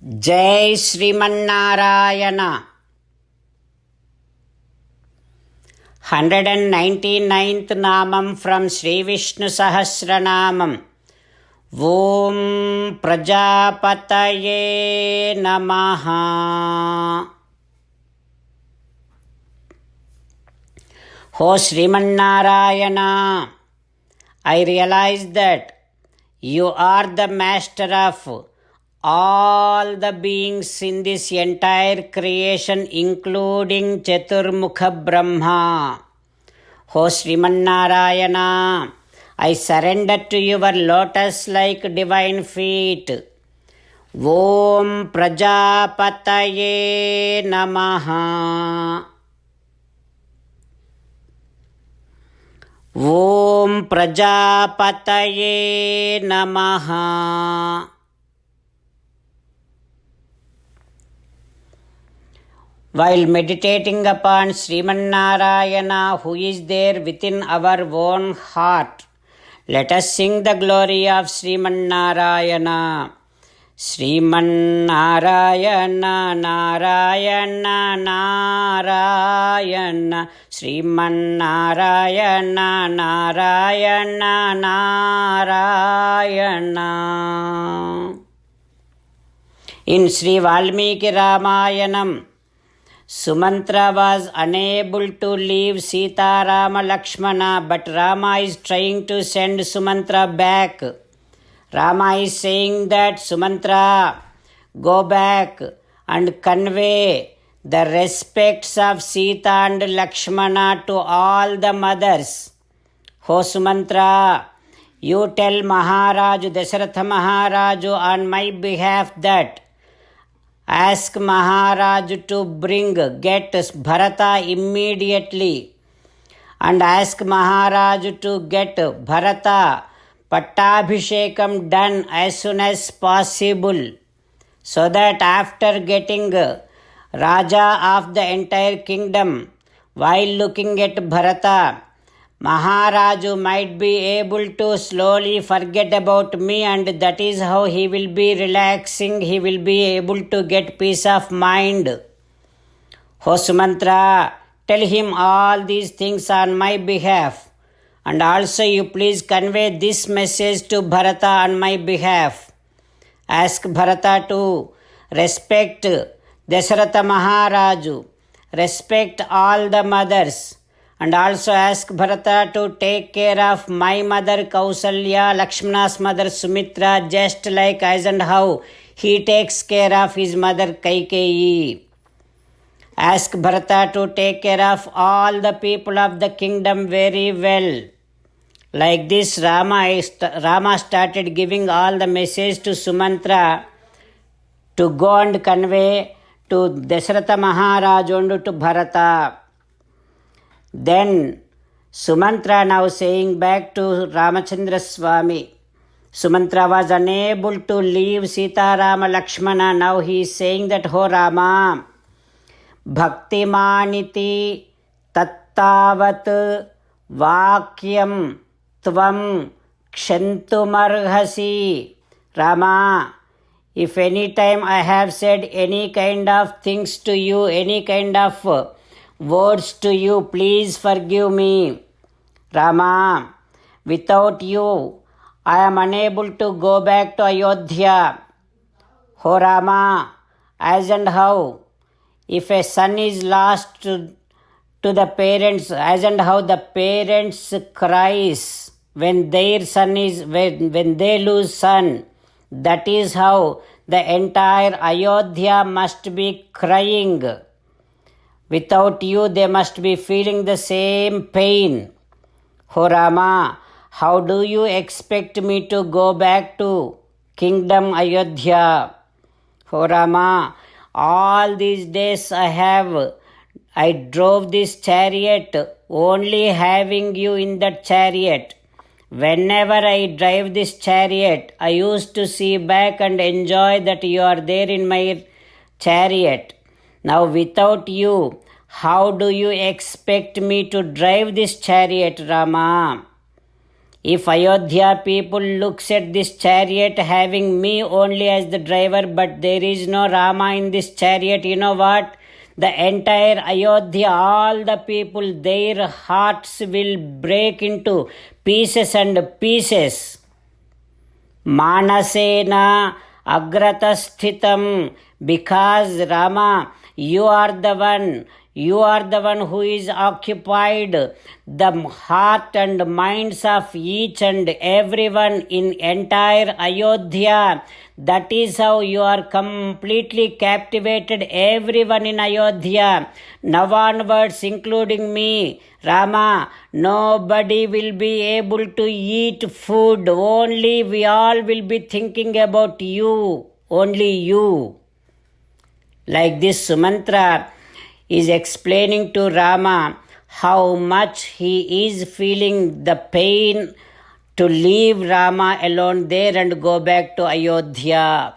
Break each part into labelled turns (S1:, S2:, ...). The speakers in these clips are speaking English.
S1: जय श्रीमन्नारायण. 199th नामं from Sri Vishnu Sahasranamam. Om Prajapataye Namaha. O Srimannarayana, I realize that you are the master of all the beings in this entire creation, including Chaturmukha Brahma. O Srimannarayana, I surrender to your lotus-like divine feet. Om Prajapataye Namaha. Om Prajapataye Namaha. While meditating upon Srimannarayana, who is there within our own heart, let us sing the glory of Srimannarayana. Srimannarayana, Narayana, Narayana. Srimannarayana, Narayana, Narayana. In Sri Valmiki Ramayanam, Sumantra was unable to leave Sita, Rama, Lakshmana, but Rama is trying to send Sumantra back. Rama is saying that Sumantra, go back and convey the respects of Sita and Lakshmana to all the mothers. O Sumantra, you tell Maharaju, Dasharatha Maharaju on my behalf that ask Maharaj to get Bharata immediately, and ask Maharaj to get Bharata Pattabhishekam done as soon as possible, so that after getting Raja of the entire kingdom, while looking at Bharata, Maharaju might be able to slowly forget about me, and that is how he will be relaxing, he will be able to get peace of mind. O Sumantra, tell him all these things on my behalf, and also you please convey this message to Bharata on my behalf. Ask Bharata to respect Dasharatha Maharaju, respect all the mothers, and also ask Bharata to take care of my mother Kausalya, Lakshmana's mother Sumitra, just like as and how he takes care of his mother Kaikeyi. Ask Bharata to take care of all the people of the kingdom very well. Like this, Rama started giving all the message to Sumantra to go and convey to Dasharatha Maharaj and to Bharata. Then Sumantra now saying back to Ramachandra Swami. Sumantra was unable to leave Sita, Rama, Lakshmana. Now he is saying that, Ho Rama, Bhaktimaniti tattavat vakyam tvam kshantumarhasi. Rama, if any time I have said any kind of things to you, any kind of words to you, please forgive me. Rama, without you, I am unable to go back to Ayodhya. O Rama, as and how, if a son is lost to the parents, as and how the parents cries when their son is, when they lose son, that is how the entire Ayodhya must be crying. Without you, they must be feeling the same pain. O Rama, how do you expect me to go back to Kingdom Ayodhya? O Rama, all these days I drove this chariot only having you in that chariot. Whenever I drive this chariot, I used to see back and enjoy that you are there in my chariot. Now without you, how do you expect me to drive this chariot, Rama? If Ayodhya people looks at this chariot having me only as the driver, but there is no Rama in this chariot, you know what? The entire Ayodhya, all the people, their hearts will break into pieces and pieces. Manasena agratasthitam, because Rama, you are the one who is occupied the heart and minds of each and everyone in entire Ayodhya. That is how you are completely captivated everyone in Ayodhya. Now onwards, including me, Rama, nobody will be able to eat food. Only we all will be thinking about you. Only you. Like this, Sumantra is explaining to Rama how much he is feeling the pain to leave Rama alone there and go back to Ayodhya.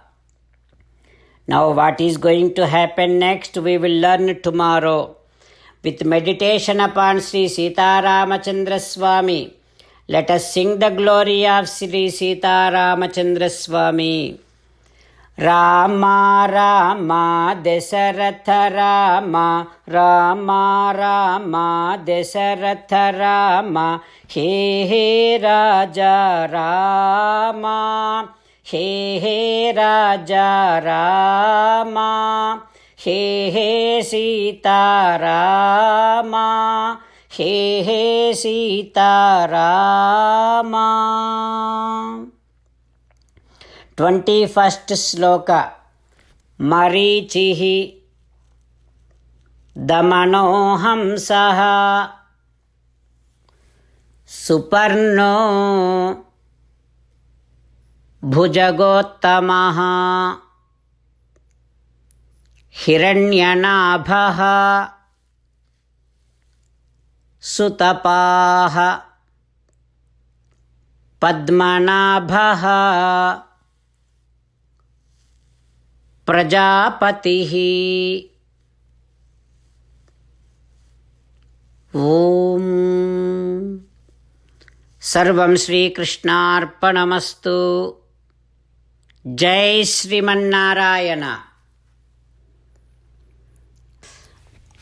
S1: Now what is going to happen next, we will learn tomorrow. With meditation upon Sri Sita Ramachandra Swami, let us sing the glory of Sri Sita Ramachandra Swami. Rama Rama Dasaratha Rama, Rama Rama Dasaratha Rama, He He Raja Rama, He He Raja Rama, He He Sita Rama, He He Sita Rama. 21st Sloka. Marichihi Damano Hamsaha Suparno Bhujagottamaha Hiranyanabhaha Sutapaha Padmanabhaha Prajapatihi. Om Sarvam Shri Krishnarpanamastu. Jai Srimannarayana.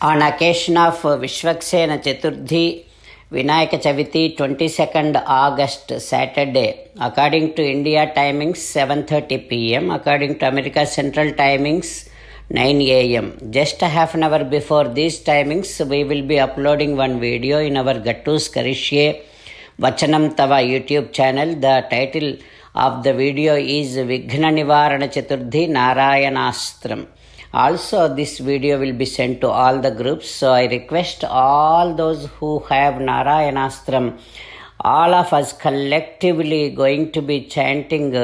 S1: On occasion of Vishwaksena Chaturthi, Vinayaka Chaviti, 22nd August, Saturday, according to India timings 7:30 p.m., according to America Central timings 9 a.m. Just a half an hour before these timings, we will be uploading one video in our Gattus Karishye Vachanam Tava YouTube channel. The title of the video is Vighna Nivarana Chaturthi Narayanastram. Also, this video will be sent to all the groups. So I request all those who have Narayanastram, all of us collectively going to be chanting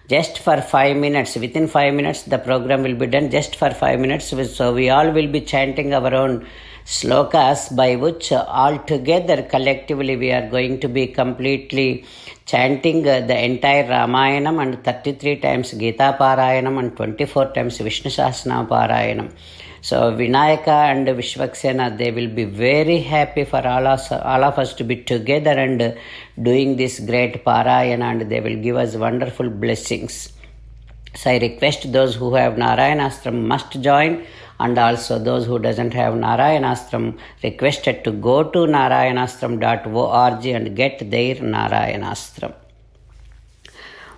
S1: just for 5 minutes. Within 5 minutes, the program will be done just for 5 minutes. So we all will be chanting our own slokas, by which all together collectively we are going to be completely chanting the entire Ramayanam and 33 times Gita Parayanam and 24 times Vishnu Sahasranama Parayanam. So Vinayaka and Vishwaksena, they will be very happy for all of us to be together and doing this great Parayana, and they will give us wonderful blessings. So I request those who have Narayanastram must join, and also those who doesn't have Narayanastram requested to go to narayanastram.org and get their Narayanastram.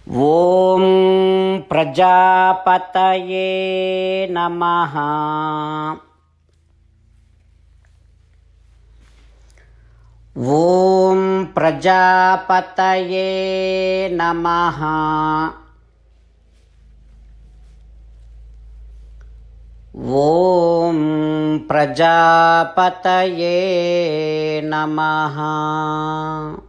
S1: Om Prajapataye Namaha. Om Prajapataye Namaha. Om Prajapataye Namaha.